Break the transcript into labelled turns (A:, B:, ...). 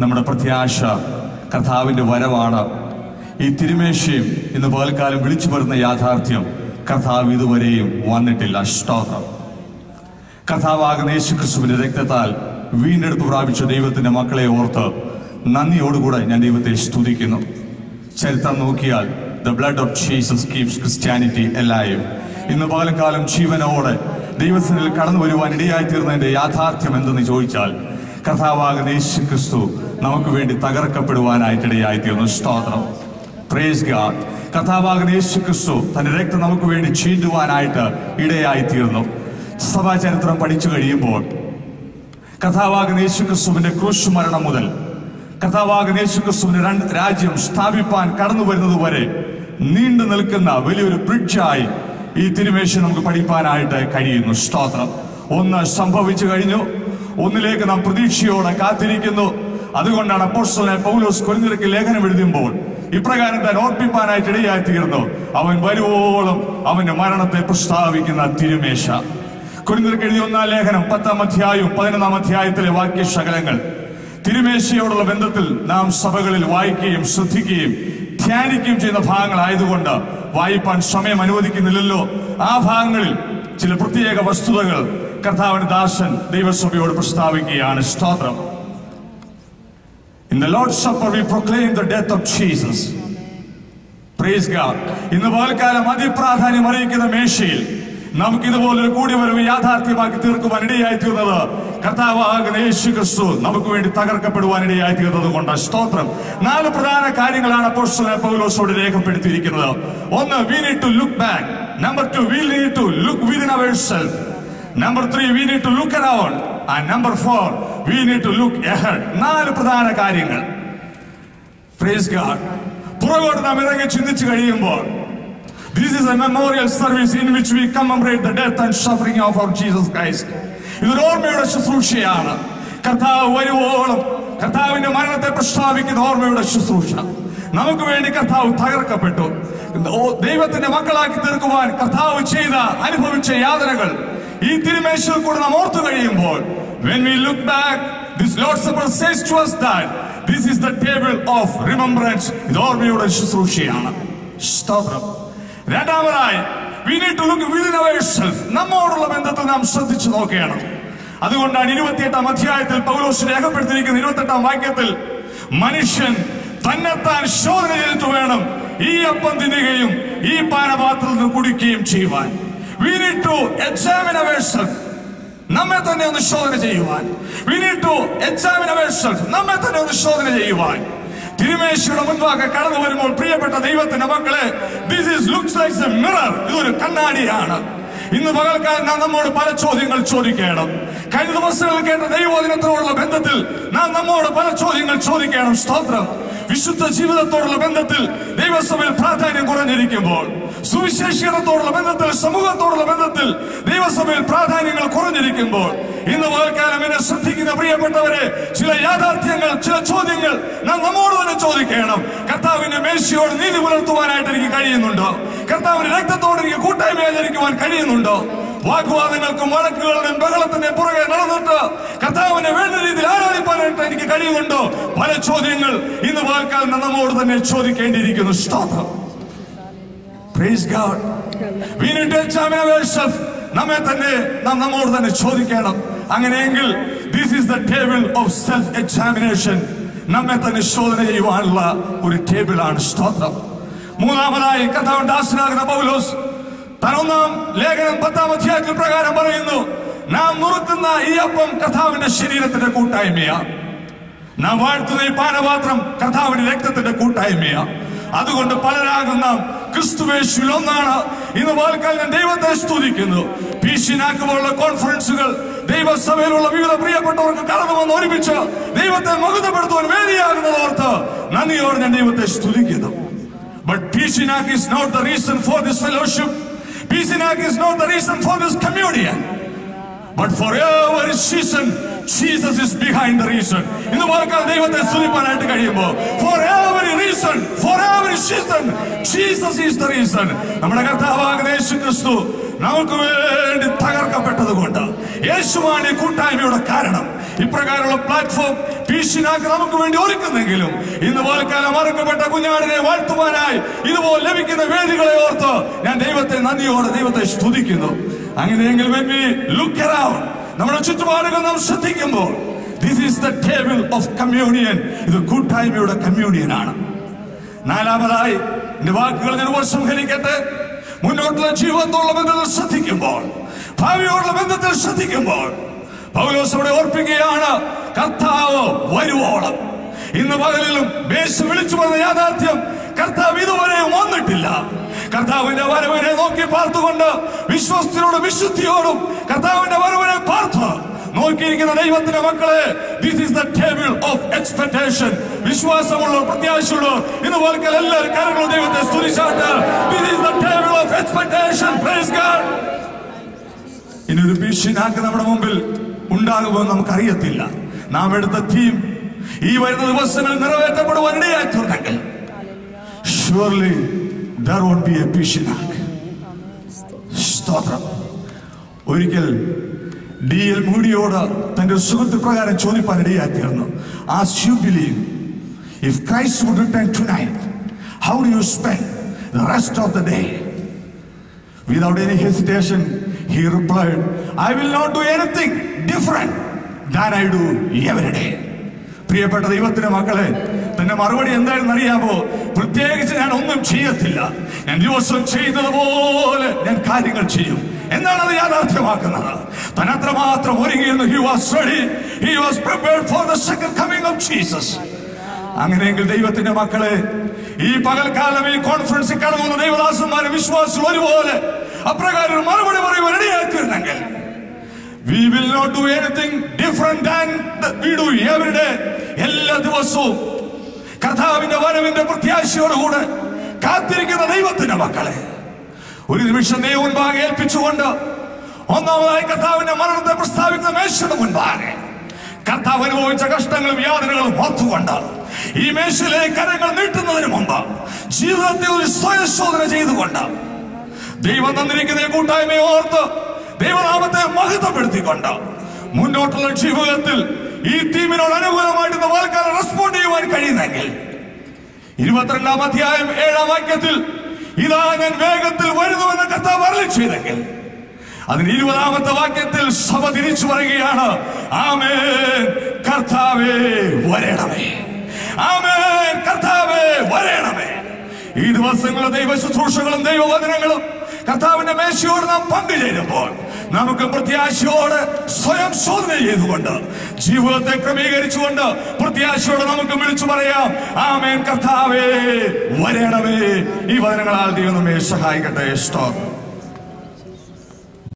A: നമ്മുടെ പ്രത്യാശ കർത്താവിൻ്റെ വരവാണ്. ഈ തിരുമേശയും ഇന്ന് പകൽക്കാലം വിളിച്ചു വരുന്ന യാഥാർത്ഥ്യം കർത്താവ് ഇതുവരെയും വന്നിട്ടില്ല. സ്തോത്രം. കർത്താവാകുന്ന യേശുക്രിസ്തുവിന്റെ രക്തത്താൽ വീണ്ടെടുപ്പ് പ്രാപിച്ച ദൈവത്തിന്റെ മക്കളെ ഓർത്ത് നന്ദിയോടുകൂടെ ഞാൻ ദൈവത്തെ സ്തുതിക്കുന്നു. ചരിത്രം നോക്കിയാൽ the blood of Jesus keeps Christianity alive. ഇന്ന് പകൽക്കാലം ജീവനോടെ ദൈവത്തിൽ കടന്നു വരുവാൻ ഇടയായിത്തീർന്നതിന്റെ യാഥാർത്ഥ്യം എന്തെന്ന് ചോദിച്ചാൽ കർത്താവാകുന്ന യേശുക്രിസ്തു നമുക്ക് വേണ്ടി തകർക്കപ്പെടുവാനായിട്ടിടയായിത്തീർന്നു. സ്തോത്രം. Praise God. കർത്താവാകുന്ന യേശുക്രിസ്തു തന്റെ രക്തം നമുക്ക് വേണ്ടി ചീന്തുവാനായിട്ട് ഇടയായിത്തീർന്നു. സഭാ ചരിത്രം പഠിച്ചു കഴിയുമ്പോൾ കർത്താവാകുന്ന യേശുക്രിസ്തുവിന്റെ ക്രൂശ് മരണം മുതൽ കർത്താവാകുന്ന യേശുക്രിസ്തുവിന്റെ രാജ്യം സ്ഥാപിപ്പാൻ കടന്നു വരുന്നത് വരെ നീണ്ടു നിൽക്കുന്ന വലിയൊരു ബ്രിഡ്ജായി ഈ തിരുമേശ നമുക്ക് പഠിപ്പാനായിട്ട് കഴിയുന്നു. സ്തോത്രം. ഒന്ന് സംഭവിച്ചു കഴിഞ്ഞു, ഒന്നിലേക്ക് നാം പ്രതീക്ഷയോടെ കാത്തിരിക്കുന്നു. അതുകൊണ്ടാണ് അപ്പോസ്തലനായ പൗലോസ് കൊരിന്ത്യർക്ക് ലേഖനം എഴുതുമ്പോൾ ഇപ്രകാരം താൻ ഓർപ്പിപ്പാനായിട്ട് ഇടയായിത്തീർന്നു, അവൻ വരുവോളം അവന്റെ മരണത്തെ പ്രസ്താവിക്കുന്ന തിരുമേശ. കൊരിന്ത്യർക്ക് എഴുതിയ 1-ാം ലേഖനം 10-ാം അധ്യായവും 11-ാം അധ്യായത്തിലെ വാക്യശകലങ്ങൾ തിരുമേശയോടുള്ള ബന്ധത്തിൽ നാം സഭകളിൽ വായിക്കുകയും ശ്രദ്ധിക്കുകയും ധ്യാനിക്കുകയും ചെയ്യുന്ന ഭാഗങ്ങളായതുകൊണ്ട് വായിപ്പാൻ സമയം അനുവദിക്കുന്നില്ലല്ലോ. ആ ഭാഗങ്ങളിൽ ചില പ്രത്യേക വസ്തുതകൾ കർത്താവിന്റെ ദാസൻ ദൈവസഭയോട് പ്രസ്താവിക്കുകയാണ്. സ്തോത്രം. In the Lord's Supper we proclaim the death of Jesus. Praise God. ഇന്ന് പകൽക്കാലം അതിപ്രാധാന്യം അറിയിക്കുന്ന മേശയിൽ നമുക്ക് ഇതുപോലൊരു കൂടിവരവ് യാഥാർത്ഥ്യമാക്കി തീർക്കുവാൻ ഇടയായിത്തീർന്നത് കർത്താവാകുന്ന യേശുക്രിസ്തു നമുക്ക് വേണ്ടി തകർക്കപ്പെടുവാൻ ഇടയായിത്തീർന്നത് കൊണ്ട്. സ്തോത്രം. 4 പ്രധാന കാര്യങ്ങളാണ് അപ്പോസ്തലനായ പൗലോസോട് രേഖപ്പെടുത്തിയിരിക്കുന്നത്. 1, we need to look back. Number 2, we need to look within ourselves. Number 3, we need to look around. And number 4, we need to look ahead. 4 പ്രധാന കാര്യങ്ങൾ. Praise God. പുറകോട്ട് നാം ഇറങ്ങി ചിന്തിച്ചു കഴിയുമ്പോൾ this is a memorial service in which we commemorate the death and suffering of our Jesus Christ. ഇതൊരു ഓർമ്മയുടെ ശുശ്രൂഷയാണ്. കർത്താവ് വരുവോളം കർത്താവിന്റെ മരണത്തെ പ്രസ്താവിക്കുന്ന ഓർമ്മയുടെ ശുശ്രൂഷ. നമുക്ക് വേണ്ടി കർത്താവ് തകർക്കപ്പെട്ടു. ദൈവത്തിന്റെ മക്കളാക്കി തീർക്കുവാൻ കർത്താവ് ചെയ്ത അനുഭവിച്ച യാതനകൾ ഈ തിരുമേശയിൽ കൂടെ നാം ഓർത്തു കഴിയുമ്പോൾ when we look back, this Lord's Supper says to us that this is the table of remembrance. ഇത് ഓർമ്മയുടെ ശുശ്രൂഷയാണ്. സ്തോത്രം. രണ്ടാമതായി we need to look within ourselves. നമ്മോടുള്ള ബന്ധത്തിൽ നാം ശ്രദ്ധിച്ചു നോക്കണം. അതുകൊണ്ടാണ് 28-ാം അധ്യായത്തിൽ പൗലോസ് രേഖപ്പെടുത്തിയിരിക്കുന്ന 28-ാം വാക്യത്തിൽ മനുഷ്യൻ തന്നെത്താൻ ശോധന ചെയ്തിട്ട് വേണം ഈ അപ്പം തിന്നുകയും ഈ പാനപാത്രത്തിൽ കുടിക്കുകയും ചെയ്യുവാൻ. We need to examine ourselves. നമ്മെ തന്നെ ഒന്ന് ശോധന ചെയ്യുവാൻ. We need to examine ourselves. നമ്മെ തന്നെ ഒന്ന് ശോധന ചെയ്യുവാൻ. തിരുമേശയുടെ മുൻപാകെ കടന്നു വരുമ്പോൾ പ്രിയപ്പെട്ട ദൈവത്തിന്റെ മക്കളെ, this looks like a mirror. ഇതൊരു കണ്ണാടിയാണ്. ഇന്ന് പകൽക്കാലം നാം നമ്മോട് പല ചോദ്യങ്ങൾ ചോദിക്കണം. കഴിഞ്ഞ ദിവസങ്ങളിൽ കേട്ട ദൈവവചനത്തോടുള്ള ബന്ധത്തിൽ നാം നമ്മോട് പല ചോദ്യങ്ങൾ ചോദിക്കണം. സ്തോത്രം. വിശുദ്ധ ജീവിതത്തോടുള്ള ബന്ധത്തിൽ ദൈവസഭയിൽ പ്രാധാന്യം കുറഞ്ഞിരിക്കുമ്പോൾ, സുവിശേഷീകരണത്തോടുള്ള ബന്ധത്തിൽ സമൂഹത്തോടുള്ള ബന്ധത്തിൽ ദൈവസഭയിൽ പ്രാധാന്യങ്ങൾ കുറഞ്ഞിരിക്കുമ്പോൾ, ഇന്ന് പകൽക്കാലം എന്നെ ശ്രദ്ധിക്കുന്ന പ്രിയപ്പെട്ടവരെ, ചില യാഥാർത്ഥ്യങ്ങൾ, ചില ചോദ്യങ്ങൾ നാം നമ്മോട് തന്നെ ചോദിക്കണം. കർത്താവിന്റെ മേശയോട് നീതി പുലർത്തുവാനായിട്ട് എനിക്ക് കഴിയുന്നുണ്ടോ? കർത്താവിന്റെ രക്തത്തോട് എനിക്ക് കൂട്ടായ്മ ആചരിക്കുവാൻ കഴിയുന്നുണ്ടോ? വാഗ്വാദങ്ങൾക്കും വഴക്കുകളുടെയും ബഹളത്തിന്റെ പുറകെ നടന്നിട്ട് കർത്താവിനെ വേണ്ട രീതിയിൽ ആരാധിപ്പാനായിട്ട് എനിക്ക് കഴിയുന്നുണ്ടോ? പല ചോദ്യങ്ങൾ ഇന്ന് പകൽക്കാലം നമ്മോട് തന്നെ ചോദിക്കേണ്ടിയിരിക്കുന്നു. സ്തോത്രം. Praise God. We need to examine ourselves. നമ്മെ തന്നെ നാം നമ്മോട് തന്നെ ചോദിക്കണം. അങ്ങനെയെങ്കിൽ this is the table of self examination. നമ്മെ തന്നെ ശോധന ചെയ്യുവാനുള്ള ഒരു ടേബിളാണ്. സ്തോത്രം. മൂന്നാമതായി കർത്താവിന്റെ ദാസനാകുന്ന പൗലോസ് താൻ 1-ാം ലേഖനം 10-ാം അധ്യായത്തിൽ പ്രകാരം പറയുന്നു, നാം നുറുക്കുന്ന ഈ അപ്പം കർത്താവിന്റെ ശരീരത്തിന്റെ കൂട്ടായ്മയാ. നാം വാഴ്ത്തുന്ന ഈ പാനപാത്രം കർത്താവിന്റെ രക്തത്തിന്റെ കൂട്ടായ്മയാ. അതുകൊണ്ട് പലരാകുന്ന ക്രിസ്തുവേശുവിൽ ഒന്നാണ്. ഇന്ന് പകൽക്കാലം ഞാൻ ദൈവത്തെ സ്തുതിക്കുന്നു. പീശിനാക്കുപോലുള്ള കോൺഫറൻസുകൾ ദൈവസഭയിലുള്ള വിവിധ പ്രിയപ്പെട്ടവർക്ക് കടന്നു വന്ന് ഒരുമിച്ച് ദൈവത്തെ മഹത്വപ്പെടുത്തുവാൻ വേദിയാകുന്നത് ഓർത്ത് നന്ദിയോടെ ഞാൻ ദൈവത്തെ സ്തുതിക്കുന്നു. But Pishinak is not the reason for this fellowship. Pishinak is not the reason for this communion. But for every season, Jesus is behind the reason. In the work of ദൈവത്തെ സ്തുതിപ്പാനായിട്ട് കഴിയുമ്പോൾ for every reason, for every season, Jesus is the reason. നമ്മുടെ കർത്താവാകുന്ന യേശുക്രിസ്തു നമുക്ക് വേണ്ടി തകർക്കപ്പെട്ടത് കൊണ്ട്. യേശുവാണ് ഈ കൂട്ടായ്മയുടെ കാരണം. ഇപ്രകാരമുള്ള പ്ലാറ്റ്ഫോം പീശിനാക്ക് നമുക്ക് വേണ്ടി ഒരുക്കുന്നെങ്കിലും ഇന്ന് പോൽക്കാലം മറക്കപ്പെട്ട കുഞ്ഞാടിനെ വാഴ്ത്തുവാനായി ഇതുപോലെ ലഭിക്കുന്ന വേദികളെ ഓർത്ത് ഞാൻ നന്ദിയോടെ ദൈവത്തെ സ്തുതിക്കുന്നു. അങ്ങനെയെങ്കിൽ when we look around, നമ്മുടെ ചുറ്റുപാടുകൾ നാം ശ്രദ്ധിക്കുമ്പോൾ, this is the table of communion. ഇത് കൂട്ടായ്മയുടെ കമ്മ്യൂണിയൻ ആണ്. നാലാമതായി എന്റെ വാക്കുകൾ ഞാൻ സംഹരിക്കട്ടെ. മുന്നോട്ടുള്ള ജീവിതത്തോടുള്ള ബന്ധത്തിൽ ശ്രദ്ധിക്കുമ്പോൾ, ഭാവിയോടുള്ള ബന്ധത്തിൽ ശ്രദ്ധിക്കുമ്പോൾ പൗലോസ് അവിടെ ഓർപ്പിക്കുകയാണ്, കർത്താവ് വരുവോളം. ഇന്ന് പകലിലും യേശു വിളിച്ചു പറഞ്ഞ യാഥാർത്ഥ്യം, കർത്താവ് ഇതുവരെയും വന്നിട്ടില്ല. കർത്താവിന്റെ വരവിനെ നോക്കി പാർത്തുകൊണ്ട് വിശ്വാസത്തിനോടും വിശുദ്ധിയോടും കർത്താവിന്റെ വരവിനെ പാർത്ത് നോക്കിയിരിക്കുന്ന ദൈവത്തിന്റെ മക്കളെ, this is the table of expectation. വിശ്വാസമുള്ള, പ്രത്യാശയുള്ള ഇന്ന് പോൽക്കൽ എല്ലാവരും കരങ്ങൾ ദൈവത്തെ സ്തുതിച്ചാട്ട്. This is the table of expectation. Praise God. ഇനിയൊരു ഭീഷണിയാക്ക് നമ്മുടെ മുമ്പിൽ ഉണ്ടാകുമെന്ന് നമുക്കറിയത്തില്ല. നാം എടുത്ത തീം ഈ വരുന്ന ദിവസങ്ങളിൽ നിറവേറ്റപ്പെടുവാൻ ഇടയായിട്ടുണ്ടെങ്കിൽ surely there won't be a ഭീഷണിയാക്ക്. സ്തോത്രം. ഒരിക്കൽ D.L. മൂഡിയോട് തന്റെ സുഹൃത്ത് പ്രകാരം ചോദിപ്പാൻ ഇടയായിത്തീർന്നു. As you believe, if Christ would return tonight, how do you spend the rest of the day? Without any hesitation, he replied, I will not do anything different than I do every day. പ്രിയപ്പെട്ട ദൈവത്തിന്റെ മക്കളെ, തന്റെ മറുപടി എന്താണെന്ന് അറിയാമോ? പ്രത്യേകിച്ച് ഞാൻ ഒന്നും ചെയ്യത്തില്ല, ഞാൻ ദിവസം ചെയ്യുന്നത് പോലെ ഞാൻ കാര്യങ്ങൾ ചെയ്യും എന്നാണ് അത് യാഥാർത്ഥ്യമാക്കുന്നത്. താൻ അത്രമാത്രം ഒരുങ്ങിയെന്ന്. He was ready, he was prepared for the second coming of Jesus. അങ്ങനെയെങ്കിൽ ദൈവത്തിന്റെ മക്കളെ, ഈ പകൽക്കാലം ഈ കോൺഫറൻസിൽ കടന്നുവന്ന ദൈവദാസന്മാരും വിശ്വാസികൾ ഒരുപോലെ അപ്രകാരം മറുപടി പറയുവാൻ ഇടയാക്കിയിരുന്നെങ്കിൽ, we will not do anything different than we do every day. എല്ലാ ദിവസവും കർത്താവിന്റെ വരവിന്റെ പ്രത്യാശയോടുകൂടെ കാത്തിരിക്കുന്ന ദൈവത്തിന്റെ മക്കളെ, ഒരു നിമിഷം ദൈവം മുൻപാകെ ഏൽപ്പിച്ചുകൊണ്ട് ഒന്നാമതായി കർത്താവിന്റെ മരണത്തെ പ്രസ്താവിക്കുന്ന മേശയുടെ മുൻപാകെ കർത്താവ് അനുഭവിച്ച കഷ്ടങ്ങളും യാതനകളും ഓർത്തുകൊണ്ട് ഈ മേശയിലേക്ക് കരങ്ങൾ നീട്ടുന്നതിന് മുമ്പ് ജീവിതത്തിൽ ഒരു സ്വയശോധന ചെയ്തുകൊണ്ട് ദൈവം തന്നിരിക്കുന്ന കൂട്ടായ്മയെ ഓർത്ത് ദൈവനാമത്തെ മഹത്വപ്പെടുത്തിക്കൊണ്ട് മുന്നോട്ടുള്ള ജീവിതത്തിൽ ഈ ടീമിനോട് അനുകൂലമായിട്ട് വാൽക്കാലം റെസ്പോണ്ട് ചെയ്യുവാൻ കഴിയുന്നെങ്കിൽ 22-ാം അധ്യായം 7-ാം വാക്യത്തിൽ ഇതാ ഞാൻ വേഗത്തിൽ വരുന്നുവെന്ന് കർത്താവ് അരുളി ചെയ്തെങ്കിൽ, അതിന് 20-ാമത്തെ വാക്യത്തിൽ സഭ തിരിച്ചു പറയുകയാണ്, ആമേൻ കർത്താവേ വരണമേ, ആമേൻ കർത്താവേ വരണമേ. ഈ ദിവസങ്ങളിലെ ദൈവ ശുശ്രൂഷകളും ദൈവവചനങ്ങളും കർത്താവിന്റെ മേശയോട് നാം പങ്കുചേരുമ്പോൾ നമുക്ക് പ്രത്യാശയോടെ സ്വയം ശോധന ചെയ്തുകൊണ്ട് ജീവിതത്തെ ക്രമീകരിച്ചുകൊണ്ട് പ്രത്യാശയോടെ നമുക്ക് വിളിച്ചു പറയാം, ആമേൻ കർത്താവേ വരണമേ. ഈ വചനങ്ങളാൽ ദൈവം നമ്മെ സഹായിക്കട്ടെ. സ്തോത്രം.